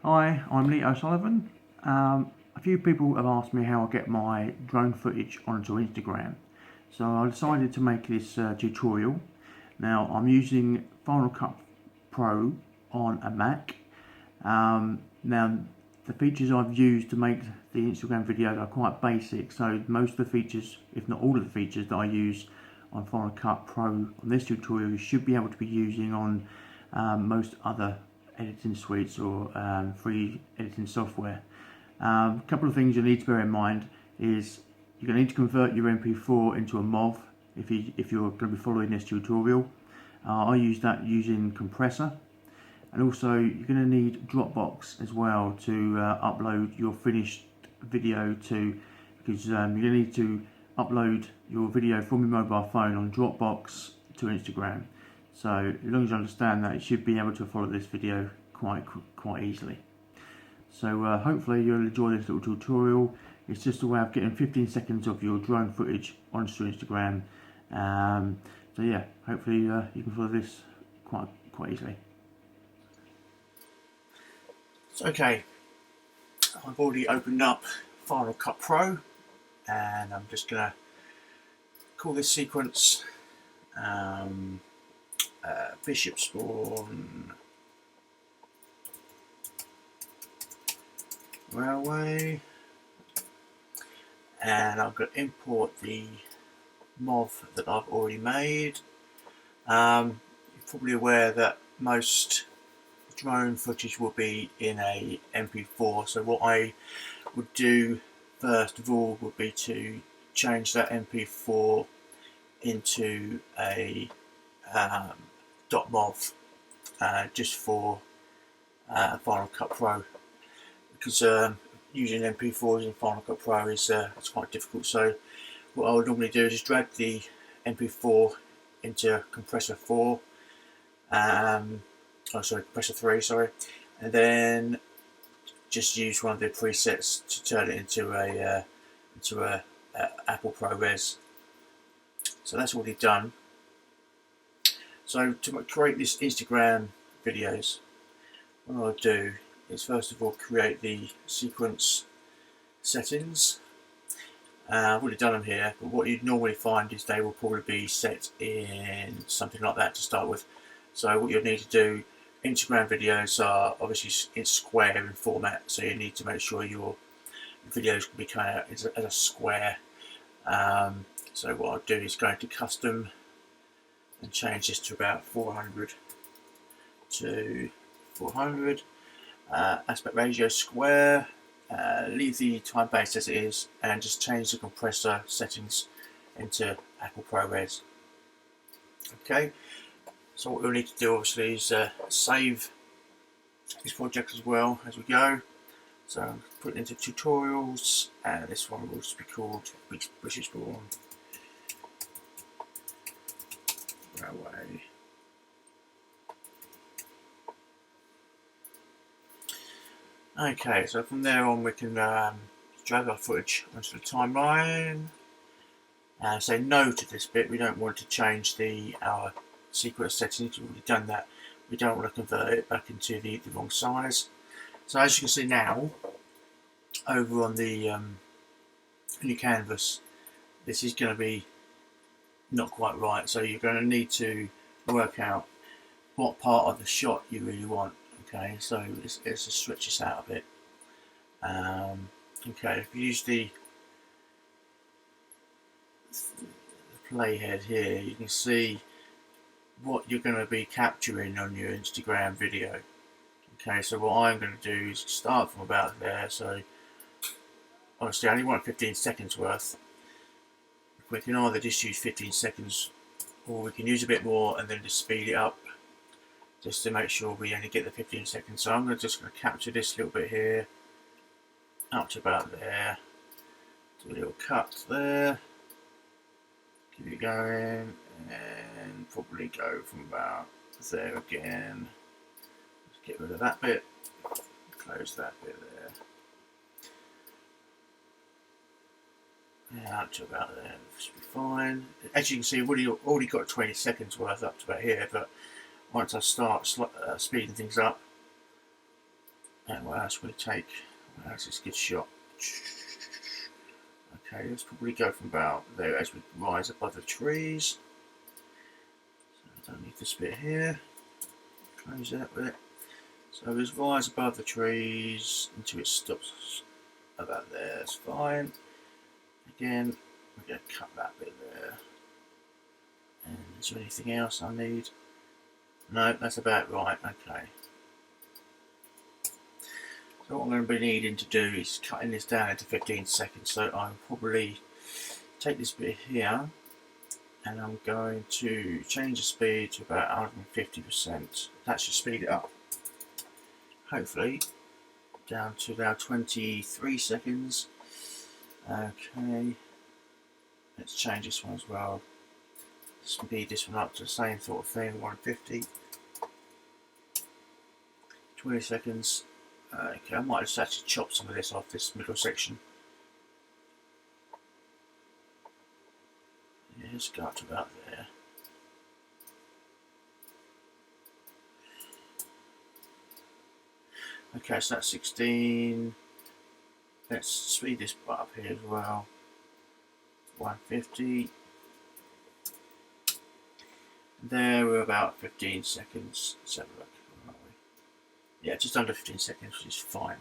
Hi, I'm Lee O'Sullivan. A few people have asked me how I get my drone footage onto Instagram. So I decided to make this tutorial. Now I'm using Final Cut Pro on a Mac. Now the features I've used to make the Instagram videos are quite basic, so most of the features, if not all of the features that I use on Final Cut Pro on this tutorial, you should be able to be using on most other editing suites or free editing software. A couple of things you need to bear in mind is you're going to need to convert your MP4 into a MOV if you're going to be following this tutorial. I use that using Compressor, and also you're going to need Dropbox as well to upload your finished video to, because you're going to need to upload your video from your mobile phone on Dropbox to Instagram. So as long as you understand that, you should be able to follow this video quite easily. So hopefully you'll enjoy this little tutorial. It's just a way of getting 15 seconds of your drone footage onto Instagram. So yeah, hopefully you can follow this quite easily. So, okay, I've already opened up Final Cut Pro, and I'm just gonna call this sequence Bishop Spawn Railway, and I'm going to import the MOV that I've already made. You're probably aware that most drone footage will be in a MP4, so what I would do first of all would be to change that MP4 into a .mov just for Final Cut Pro, because using MP4s in Final Cut Pro is it's quite difficult. So what I would normally do is just drag the MP4 into Compressor 4, Compressor 3, sorry, and then just use one of the presets to turn it into a Apple ProRes. So that's already done. So to create this Instagram videos, what I'll do is first of all create the sequence settings. I've already done them here, but what you'd normally find is they will probably be set in something like that to start with. So what you'll need to do, Instagram videos are obviously in square in format, so you need to make sure your videos can be kind of as a square. So what I'll do is go into custom and change this to about 400 to 400. Aspect ratio square, leave the time base as it is, and just change the compressor settings into Apple ProRes. Okay, so what we'll need to do obviously is save this project as well as we go. So I'll put it into tutorials, and this one will just be called Bishop Spawn Railway. Okay, so from there on we can drag our footage onto the timeline. Say no to this bit. We don't want to change our sequence settings. We've already done that. We don't want to convert it back into the wrong size. So as you can see now, over on the new canvas, this is going to be not quite right. So you're going to need to work out what part of the shot you really want. Okay, so let's just stretch this out a bit. Okay, if you use the playhead here, you can see what you're going to be capturing on your Instagram video. Okay, so what I'm going to do is start from about there. So obviously I only want 15 seconds worth. We can either just use 15 seconds, or we can use a bit more and then just speed it up, just to make sure we only get the 15 seconds. So I'm just going to capture this little bit here, up to about there, do a little cut there, keep it going, and probably go from about there again. Let's get rid of that bit, close that bit there. Yeah, up to about there, should be fine. As you can see, we've already got 20 seconds worth up to about here, but once I start speeding things up, And what else will it take? What else is a good shot? Okay, let's probably go from about there as we rise above the trees. So I don't need this bit here. Close that bit. So let's rise above the trees until it stops about there. That's fine. Again, we're going to cut that bit there. And is there anything else I need? No, that's about right. Okay. So what I'm going to be needing to do is cutting this down into 15 seconds. So I'll probably take this bit here and I'm going to change the speed to about 150%. That should speed it up. Hopefully down to now 23 seconds. Okay. Let's change this one as well. Speed this one up to the same sort of thing, 150. 20 seconds. Okay, I might just actually chop some of this off this middle section. Yeah, let's go up to about there. Okay, so that's 16. Let's speed this part up here as well. 150. There we're about 15 seconds. Let's have a look. Yeah, just under 15 seconds, which is fine.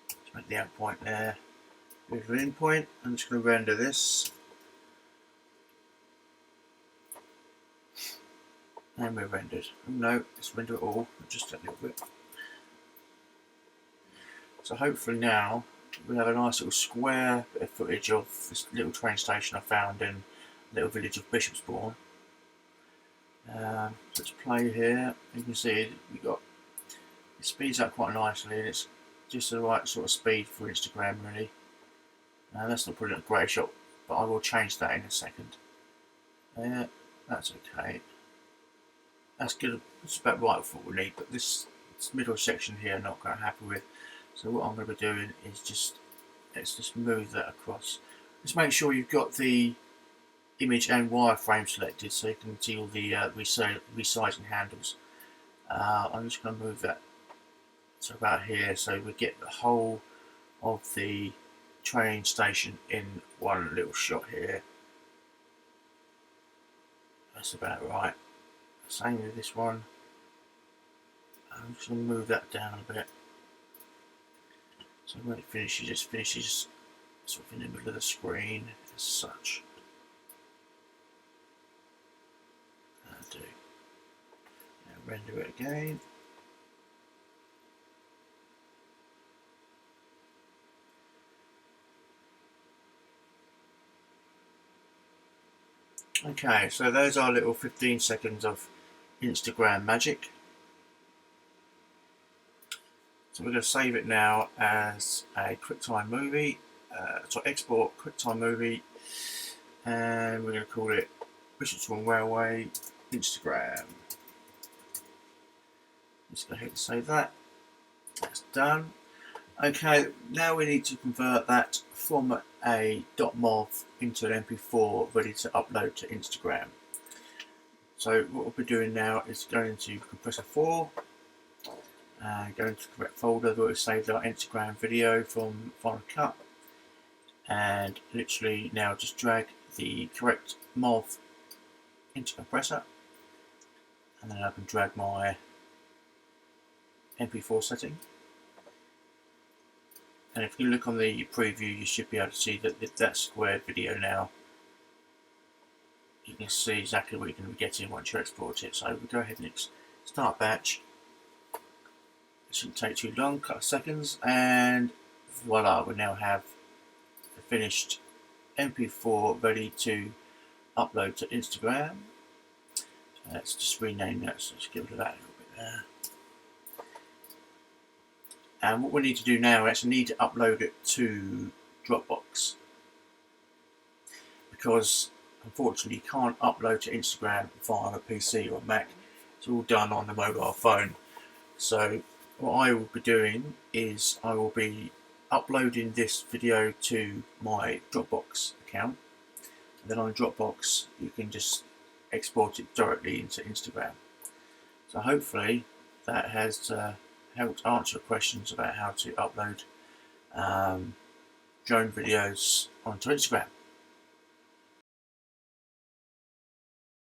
Let's make the out point there. Move the in point. I'm just going to render this. And we're rendered. Oh no, let's render it all, just a little bit. So hopefully now we have a nice little square bit of footage of this little train station I found in the little village of Bishopsbourne. Let's play here. You can see we got it speeds up quite nicely, and it's just the right sort of speed for Instagram, really. That's not probably a great shot, but I will change that in a second. That's okay. That's good. It's about right for what we need, but this middle section here I'm not quite happy with. So what I'm going to be doing is let's just move that across. Just make sure you've got the image and wireframe selected so you can see all the resizing handles. I'm just going to move that to about here so we get the whole of the train station in one little shot here. That's about right. Same with this one. I'm just going to move that down a bit. So when it finishes, it finishes sort of in the middle of the screen as such. That'll do. Now render it again. Okay, so those are little 15 seconds of Instagram magic. So we're going to save it now as a QuickTime movie. So export QuickTime movie, and we're going to call it Bishopsbourne Railway Instagram. Just go ahead and save that. That's done. Okay, now we need to convert that from a .mov into an MP4 ready to upload to Instagram. So what we'll be doing now is going to compressor 4, go into the correct folder that we saved our Instagram video from Final Cut, and literally now just drag the correct MOV into compressor, and then I can drag my MP4 setting. And if you look on the preview, you should be able to see that square video now. You can see exactly what you're going to be getting once you export it. So we'll go ahead and start batch. It shouldn't take too long, a couple of seconds, and voila, we now have the finished MP4 ready to upload to Instagram. So let's just rename that, so let's get rid of that a little bit there. And what we need to do now, we actually need to upload it to Dropbox, because unfortunately you can't upload to Instagram via a PC or Mac. It's all done on the mobile phone. So what I will be doing is I will be uploading this video to my Dropbox account, and then on Dropbox you can just export it directly into Instagram. So hopefully that has helped answer questions about how to upload drone videos onto Instagram.